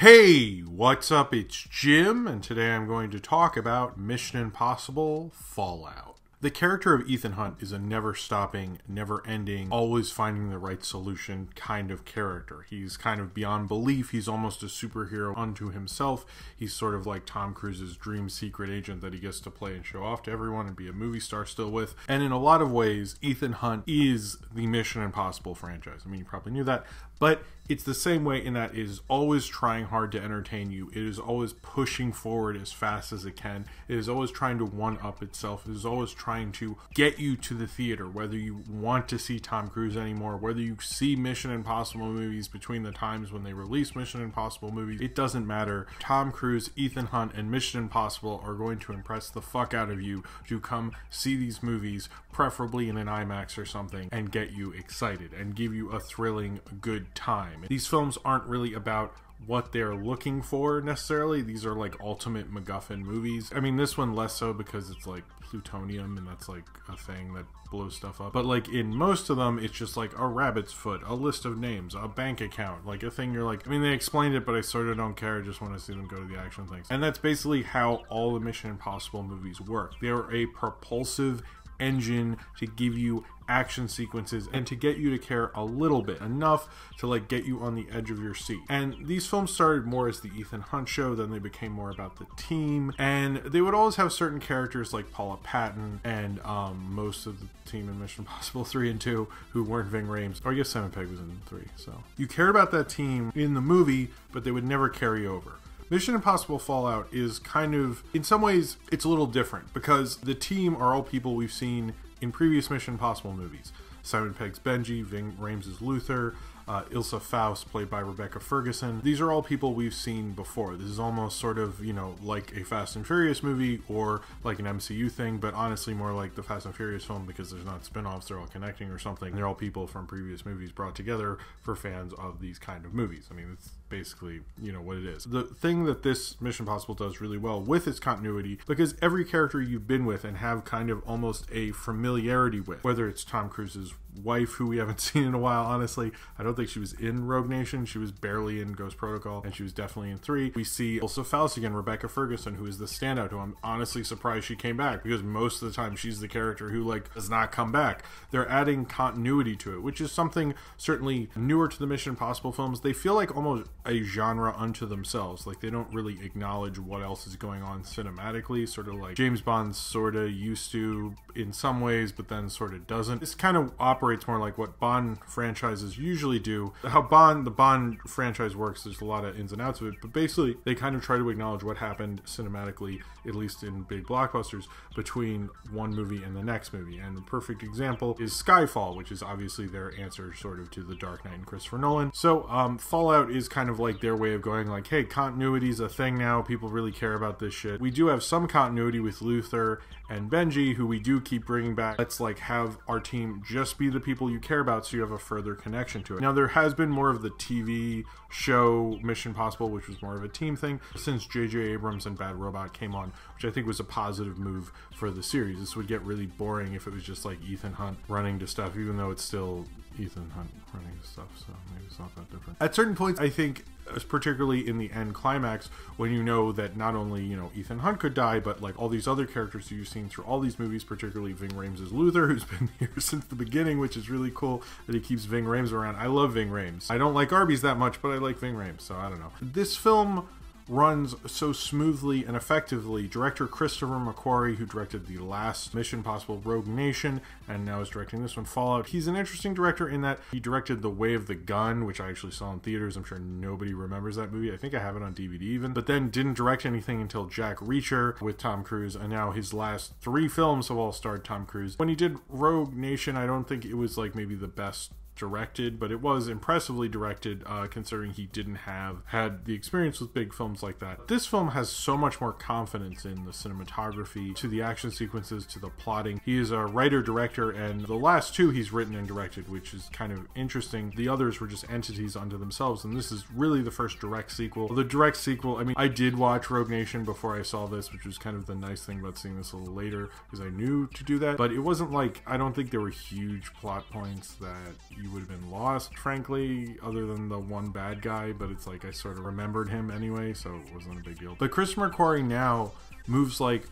Hey, what's up? It's Jim, and today I'm going to talk about Mission Impossible Fallout. The character of Ethan Hunt is a never-stopping, never-ending, always finding the right solution kind of character. He's kind of beyond belief. He's almost a superhero unto himself. He's sort of like Tom Cruise's dream secret agent that he gets to play and show off to everyone and be a movie star still with. And in a lot of ways, Ethan Hunt is the Mission Impossible franchise. I mean, you probably knew that, but it's the same way in that it is always trying hard to entertain you. It is always pushing forward as fast as it can. It is always trying to one-up itself. It is always trying to get you to the theater, whether you want to see Tom Cruise anymore, whether you see Mission Impossible movies between the times when they release Mission Impossible movies. It doesn't matter. Tom Cruise, Ethan Hunt, and Mission Impossible are going to impress the fuck out of you to come see these movies, preferably in an IMAX or something, and get you excited and give you a thrilling, good time. These films aren't really about what they're looking for necessarily. These are like ultimate MacGuffin movies. I mean, this one less so because it's like plutonium and that's like a thing that blows stuff up. But like in most of them, it's just like a rabbit's foot, a list of names, a bank account, like a thing you're like, I mean, they explained it, but I sort of don't care. I just want to see them go to the action things. And that's basically how all the Mission Impossible movies work. They're a propulsive engine to give you action sequences and to get you to care a little bit, enough to like get you on the edge of your seat. And these films started more as the Ethan Hunt show, then they became more about the team, and they would always have certain characters like Paula Patton and most of the team in Mission Impossible 3 and 2 who weren't Ving Rhames, or I guess Simon Pegg was in 3, so you cared about that team in the movie, but they would never carry over. Mission Impossible Fallout is kind of, in some ways, it's a little different because the team are all people we've seen in previous Mission Impossible movies. Simon Pegg's Benji, Ving Rhames' Luther, Ilsa Faust, played by Rebecca Ferguson. These are all people we've seen before. This is almost sort of, you know, like a Fast and Furious movie or like an MCU thing, but honestly more like the Fast and Furious film because there's not spin-offs, they're all connecting or something. They're all people from previous movies brought together for fans of these kind of movies. I mean, it's basically, you know, what it is. The thing that this Mission Impossible does really well with its continuity, because every character you've been with and have kind of almost a familiarity with, whether it's Tom Cruise's wife, who we haven't seen in a while, honestly. I don't think she was in Rogue Nation. She was barely in Ghost Protocol, and she was definitely in 3. We see Ilsa Faust again, Rebecca Ferguson, who is the standout, who I'm honestly surprised she came back, because most of the time she's the character who, like, does not come back. They're adding continuity to it, which is something certainly newer to the Mission Impossible films. They feel like almost a genre unto themselves. Like, they don't really acknowledge what else is going on cinematically, sort of like James Bond sort of used to in some ways, but then sort of doesn't. This kind of operates more like what Bond franchises usually do. How the Bond franchise works, there's a lot of ins and outs of it, but basically they kind of try to acknowledge what happened cinematically, at least in big blockbusters, between one movie and the next movie. And the perfect example is Skyfall, which is obviously their answer sort of to The Dark Knight and Christopher Nolan. So Fallout is kind of like their way of going like, hey, continuity is a thing now, people really care about this shit. We do have some continuity with Luther and Benji, who we do keep bringing back. Let's like have our team just be the people you care about so you have a further connection to it. Now, there has been more of the TV show Mission Impossible, which was more of a team thing, since J.J. Abrams and Bad Robot came on, which I think was a positive move for the series. This would get really boring if it was just like Ethan Hunt running to stuff, even though it's still Ethan Hunt running to stuff, so maybe it's not that different. At certain points, I think, particularly in the end climax, when you know that not only, you know, Ethan Hunt could die, but like all these other characters you've seen through all these movies, particularly Ving Rhames' Luther, who's been here since the beginning, which is really cool that he keeps Ving Rhames around. I love Ving Rhames. I don't like Arby's that much, but I like Ving Rhames, so I don't know. This film runs so smoothly and effectively. Director Christopher McQuarrie, who directed the last Mission Impossible Rogue Nation and now is directing this one, Fallout, he's an interesting director in that he directed The Way of the Gun, which I actually saw in theaters. I'm sure nobody remembers that movie. I think I have it on DVD even, but then didn't direct anything until Jack Reacher with Tom Cruise, and now his last 3 films have all starred Tom Cruise. When he did Rogue Nation, I don't think it was like maybe the best directed, but it was impressively directed, considering he didn't had the experience with big films like that. This film has so much more confidence in the cinematography, to the action sequences, to the plotting. He is a writer-director, and the last 2 he's written and directed, which is kind of interesting. The others were just entities unto themselves, and this is really the first direct sequel. The direct sequel, I mean, I did watch Rogue Nation before I saw this, which was kind of the nice thing about seeing this a little later, because I knew to do that, but it wasn't like, I don't think there were huge plot points that you would have been lost, frankly, other than the one bad guy, but it's like I sort of remembered him anyway, so it wasn't a big deal. But Christopher McQuarrie now moves like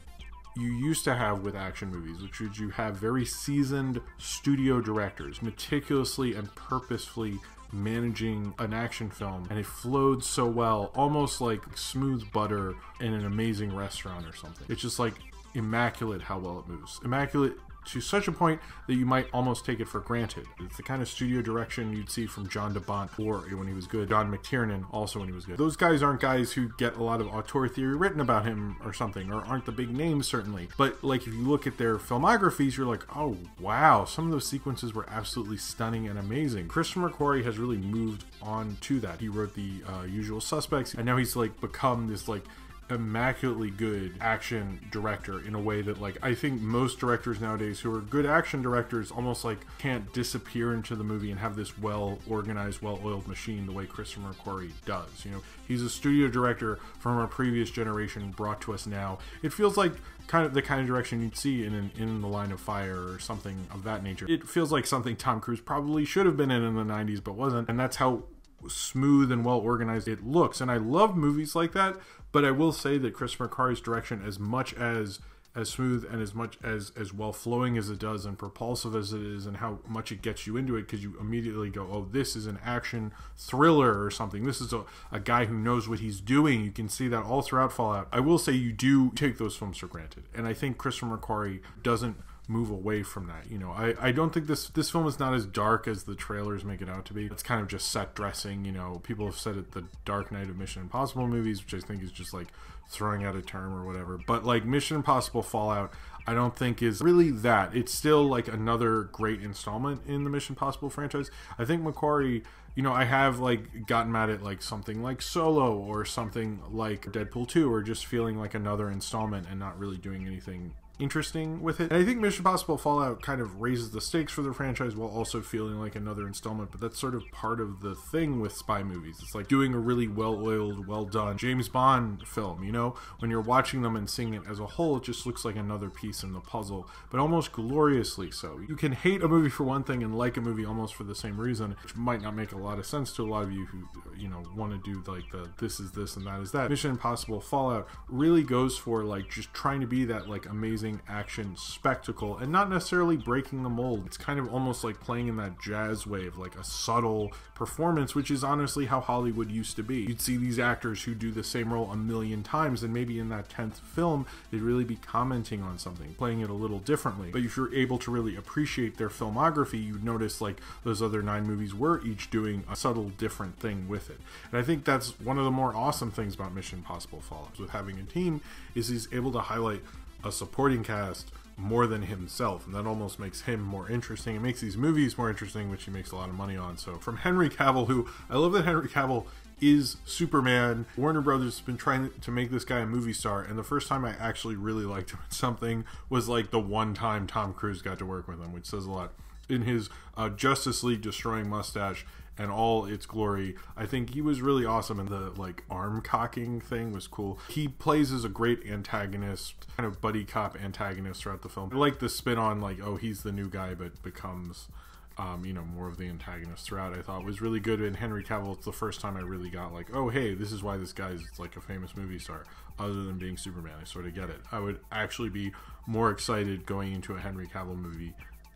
you used to have with action movies, which is you have very seasoned studio directors meticulously and purposefully managing an action film, and it flowed so well, almost like smooth butter in an amazing restaurant or something. It's just like immaculate how well it moves. Immaculate to such a point that you might almost take it for granted. It's the kind of studio direction you'd see from John DeBont, or when he was good, John McTiernan, also when he was good. Those guys aren't guys who get a lot of auteur theory written about him or something, or aren't the big names certainly. But like if you look at their filmographies, you're like, oh wow, some of those sequences were absolutely stunning and amazing. Christopher McQuarrie has really moved on to that. He wrote The Usual Suspects, and now he's like become this like immaculately good action director in a way that like I think most directors nowadays who are good action directors almost like can't disappear into the movie and have this well organized, well-oiled machine the way Christopher McQuarrie does. You know, he's a studio director from a previous generation brought to us now. It feels like kind of the kind of direction you'd see in The Line of Fire or something of that nature. It feels like something Tom Cruise probably should have been in the 90s but wasn't, and that's how smooth and well organized it looks. And I love movies like that, but I will say that Christopher McQuarrie's direction, as much as smooth and as much as well flowing as it does and propulsive as it is, and how much it gets you into it because you immediately go, oh, this is an action thriller or something. This is a guy who knows what he's doing. You can see that all throughout Fallout. I will say you do take those films for granted, and I think Christopher McQuarrie doesn't move away from that. You know, I don't think this film is not as dark as the trailers make it out to be. It's kind of just set dressing. You know, people have said it the Dark Knight of Mission Impossible movies, which I think is just like throwing out a term or whatever. But like Mission Impossible Fallout, I don't think is really that. It's still like another great installment in the Mission Impossible franchise. I think McQuarrie, you know, I have like gotten mad at like something like Solo or something like Deadpool 2, or just feeling like another installment and not really doing anything interesting with it. And I think Mission Impossible Fallout kind of raises the stakes for the franchise while also feeling like another installment, but that's sort of part of the thing with spy movies. It's like doing a really well-oiled, well-done James Bond film, you know? When you're watching them and seeing it as a whole, it just looks like another piece in the puzzle, but almost gloriously so. You can hate a movie for one thing and like a movie almost for the same reason, which might not make a lot of sense to a lot of you who, you know, want to do like the this is this and that is that. Mission Impossible Fallout really goes for like just trying to be that like amazing action spectacle and not necessarily breaking the mold. It's kind of almost like playing in that jazz wave, like a subtle performance, which is honestly how Hollywood used to be. You'd see these actors who do the same role a million times, and maybe in that 10th film they'd really be commenting on something, playing it a little differently. But if you're able to really appreciate their filmography, you'd notice like those other 9 movies were each doing a subtle different thing with it. And I think that's one of the more awesome things about Mission Impossible Fallout with having a team, is he's able to highlight a supporting cast more than himself, and that almost makes him more interesting. It makes these movies more interesting, which he makes a lot of money on. So from Henry Cavill, who I love that Henry Cavill is Superman. Warner Brothers has been trying to make this guy a movie star, and the first time I actually really liked him in something was like the one time Tom Cruise got to work with him, which says a lot. In his Justice League destroying mustache and all its glory, I think he was really awesome, and the like arm cocking thing was cool. He plays as a great antagonist, kind of buddy cop antagonist throughout the film. I like the spin on like, oh, he's the new guy but becomes you know, more of the antagonist throughout. I thought was really good. In Henry Cavill, it's the first time I really got like, oh hey, this is why this guy's like a famous movie star, other than being Superman. I sort of get it. I would actually be more excited going into a Henry Cavill movie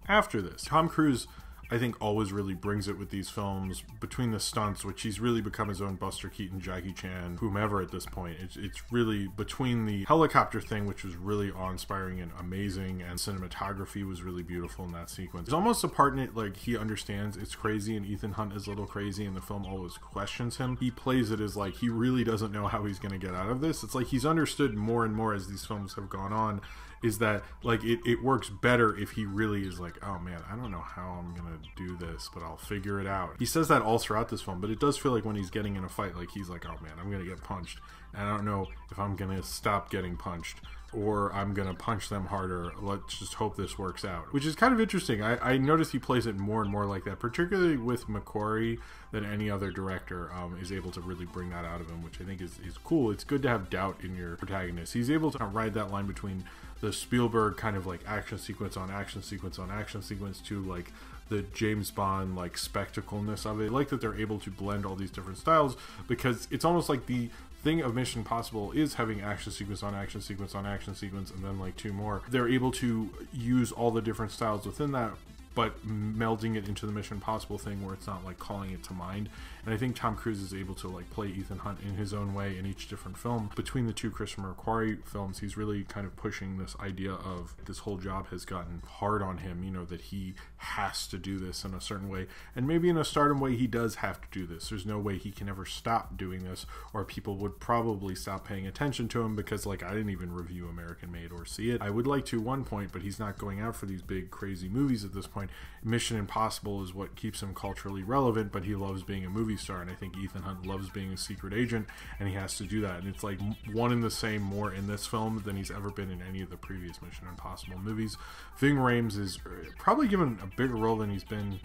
after this. Tom Cruise, I think, always really brings it with these films, between the stunts, which he's really become his own Buster Keaton, Jackie Chan, whomever at this point. It's really between the helicopter thing, which was really awe-inspiring and amazing, and cinematography was really beautiful in that sequence. There's almost a part in it like he understands it's crazy and Ethan Hunt is a little crazy and the film always questions him. He plays it as like he really doesn't know how he's going to get out of this. It's like he's understood more and more as these films have gone on, is that like it works better if he really is like, oh man, I don't know how I'm gonna do this, but I'll figure it out. He says that all throughout this film, but it does feel like when he's getting in a fight, like he's like, oh man, I'm gonna get punched, and I don't know if I'm gonna stop getting punched or I'm gonna punch them harder. Let's just hope this works out, which is kind of interesting. I notice he plays it more and more like that, particularly with McQuarrie, than any other director is able to really bring that out of him, which I think is cool. It's good to have doubt in your protagonist. He's able to ride that line between the Spielberg kind of like action sequence on action sequence on action sequence to like the James Bond like spectacleness of it. I like that they're able to blend all these different styles, because it's almost like the thing of Mission Impossible is having action sequence on action sequence on action sequence and then like two more. They're able to use all the different styles within that, but melding it into the Mission Impossible thing where it's not like calling it to mind. And I think Tom Cruise is able to like play Ethan Hunt in his own way in each different film. Between the two Christopher McQuarrie films, he's really kind of pushing this idea of this whole job has gotten hard on him, you know, that he has to do this in a certain way. And maybe in a Stardom way, he does have to do this. There's no way he can ever stop doing this, or people would probably stop paying attention to him, because like I didn't even review American Made or see it. I would like to one point, but he's not going out for these big crazy movies at this point. Mission Impossible is what keeps him culturally relevant, but he loves being a movie star, and I think Ethan Hunt loves being a secret agent, and he has to do that. And it's like one and the same more in this film than he's ever been in any of the previous Mission Impossible movies. Ving Rhames is probably given a bigger role than he's been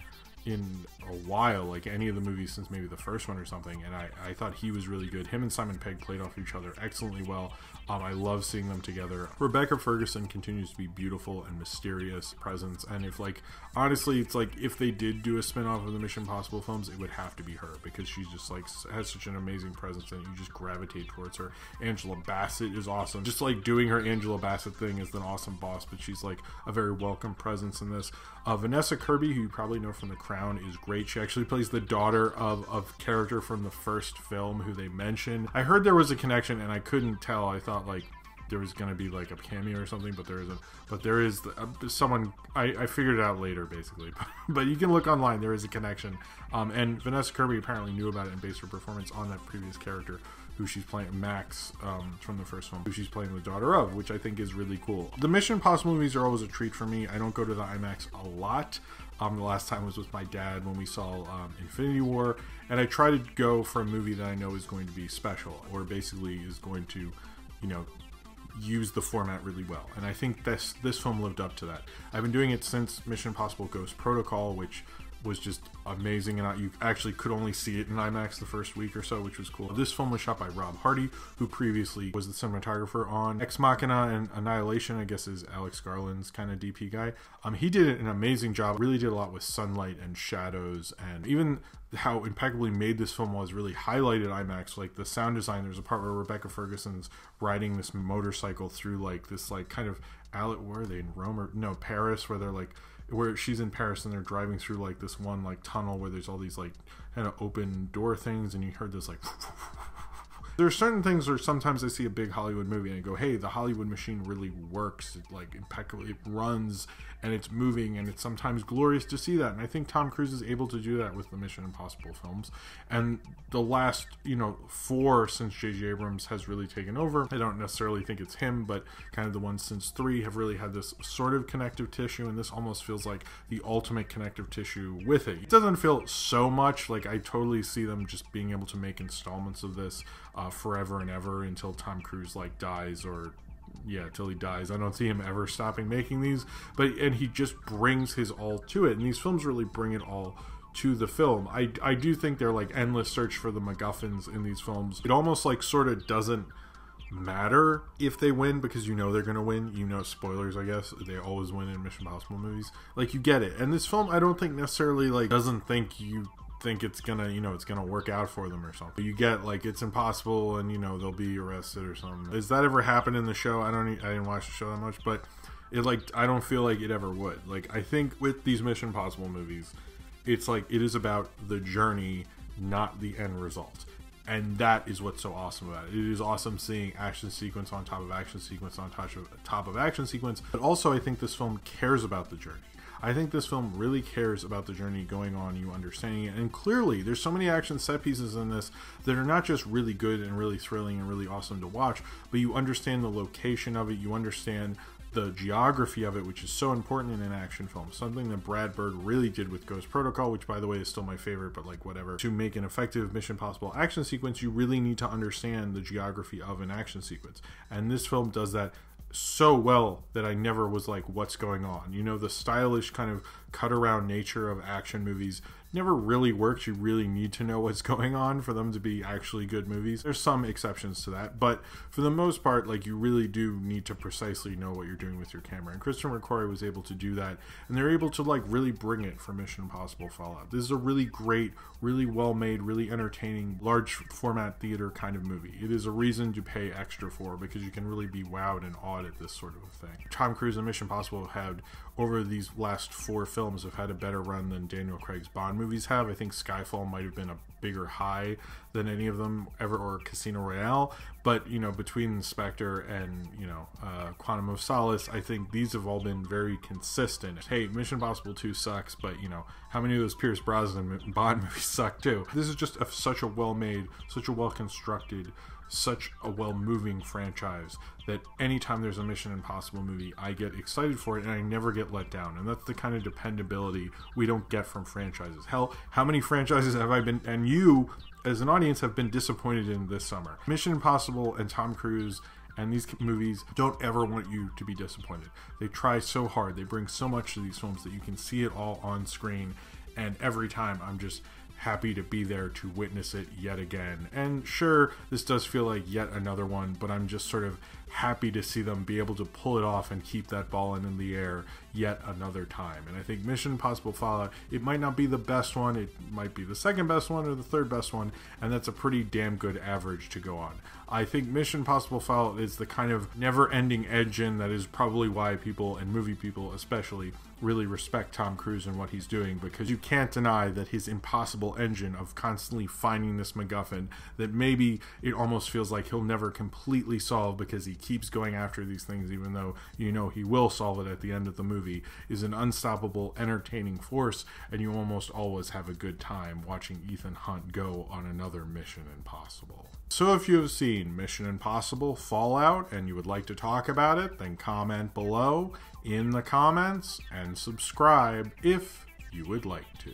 in a while, like any of the movies since maybe the first one or something, and I thought he was really good. Him and Simon Pegg played off each other excellently well. I love seeing them together. Rebecca Ferguson continues to be beautiful and mysterious presence, and if like honestly it's like if they did do a spin-off of the Mission Impossible films, it would have to be her, because she's just like has such an amazing presence and you just gravitate towards her. Angela Bassett is awesome, just like doing her Angela Bassett thing is an awesome boss, but she's like a very welcome presence in this. Vanessa Kirby, who you probably know from The Crown, is great. She actually plays the daughter of a character from the first film who they mentioned. I heard there was a connection and I couldn't tell. I thought like there was going to be like a cameo or something, but there isn't. But there is someone, I figured it out later basically, but you can look online, there is a connection. And Vanessa Kirby apparently knew about it and based her performance on that previous character who she's playing, Max, from the first film, who she's playing the daughter of, which I think is really cool. The Mission Impossible movies are always a treat for me. I don't go to the IMAX a lot. The last time was with my dad when we saw Infinity War, and I try to go for a movie that I know is going to be special, or basically is going to, you know, use the format really well. And I think this film lived up to that. I've been doing it since Mission Impossible Ghost Protocol, which was just amazing, and you actually could only see it in IMAX the first week or so, which was cool. This film was shot by Rob Hardy, who previously was the cinematographer on Ex Machina and Annihilation, I guess is Alex Garland's kind of DP guy. He did an amazing job, really did a lot with sunlight and shadows, and even how impeccably made this film was really highlighted IMAX. Like the sound design, there's a part where Rebecca Ferguson's riding this motorcycle through like this like kind of where are they, in Rome or no, Paris, where they're like, where she's in Paris and they're driving through like this one like tunnel where there's all these like kind of open door things, and you heard this like there are certain things where sometimes I see a big Hollywood movie and I go, hey, the Hollywood machine really works. It like impeccably, it runs and it's moving, and it's sometimes glorious to see that. And I think Tom Cruise is able to do that with the Mission Impossible films. And the last, 4 since J.J. Abrams has really taken over, I don't necessarily think it's him, but kind of the ones since 3 have really had this sort of connective tissue, and this almost feels like the ultimate connective tissue with it. It doesn't feel so much like I totally see them just being able to make installments of this forever and ever until Tom Cruise like dies, or till he dies. I don't see him ever stopping making these, and he just brings his all to it, and these films really bring it all to the film. I do think they're like endless search for the MacGuffins in these films. It almost like sort of doesn't matter if they win, because they're gonna win. Spoilers, I guess, they always win in Mission Impossible movies. Like, you get it. And this film, I don't think necessarily like doesn't think you think it's gonna it's gonna work out for them or something. You get like it's impossible and they'll be arrested or something. Has that ever happened in the show? I didn't watch the show that much, but I don't feel like it ever would. Like, I think with these Mission Impossible movies, it's like it is about the journey, not the end result. And that is what's so awesome about it. It is awesome seeing action sequence on top of action sequence on top of action sequence. But also, I think this film cares about the journey. I think this film really cares about the journey going on, you understanding it. And clearly, there's so many action set pieces in this that are not just really good and really thrilling and really awesome to watch, but you understand the location of it, you understand the geography of it, which is so important in an action film. Something that Brad Bird really did with Ghost Protocol, which by the way is still my favorite, but like whatever. To make an effective Mission Impossible action sequence, you really need to understand the geography of an action sequence. And this film does that so well that I never was like, what's going on? The stylish kind of cut around nature of action movies never really works. You really need to know what's going on for them to be actually good movies. There's some exceptions to that, but for the most part, like, you really do need to precisely know what you're doing with your camera. And Christopher McQuarrie was able to do that, and they're able to like really bring it for Mission Impossible Fallout. This is a really great, really well made, really entertaining, large format theater kind of movie. It is a reason to pay extra for, because you can really be wowed and awed at this sort of a thing. Tom Cruise and Mission Impossible had, over these last 4 films, have had a better run than Daniel Craig's Bond movies have. I think Skyfall might have been a bigger high than any of them ever, or Casino Royale, but you know, between Spectre and, you know, Quantum of Solace, I think these have all been very consistent. Hey, Mission Impossible 2 sucks, but you know, how many of those Pierce Brosnan Bond movies suck too? This is just such a well-made, such a well-constructed, such a well-moving franchise that anytime there's a Mission Impossible movie, I get excited for it and I never get let down. And that's the kind of dependability we don't get from franchises. Hell, how many franchises have I been, and you as an audience, have been disappointed in this summer? Mission Impossible and Tom Cruise and these movies don't ever want you to be disappointed. They try so hard. They bring so much to these films that you can see it all on screen, and every time I'm just happy to be there to witness it yet again. And sure, this does feel like yet another one, but I'm just sort of happy to see them be able to pull it off and keep that ball in the air yet another time. And I think Mission Impossible Fallout, it might not be the best one, it might be the second best one or the third best one, and that's a pretty damn good average to go on. I think Mission Impossible Fallout is the kind of never-ending engine that is probably why people, and movie people especially, really respect Tom Cruise and what he's doing, because you can't deny that his impossible engine of constantly finding this MacGuffin that maybe it almost feels like he'll never completely solve, because he keeps going after these things even though you know he will solve it at the end of the movie, is an unstoppable, entertaining force, and you almost always have a good time watching Ethan Hunt go on another Mission Impossible. So if you have seen Mission Impossible Fallout and you would like to talk about it, then comment below in the comments and subscribe if you would like to.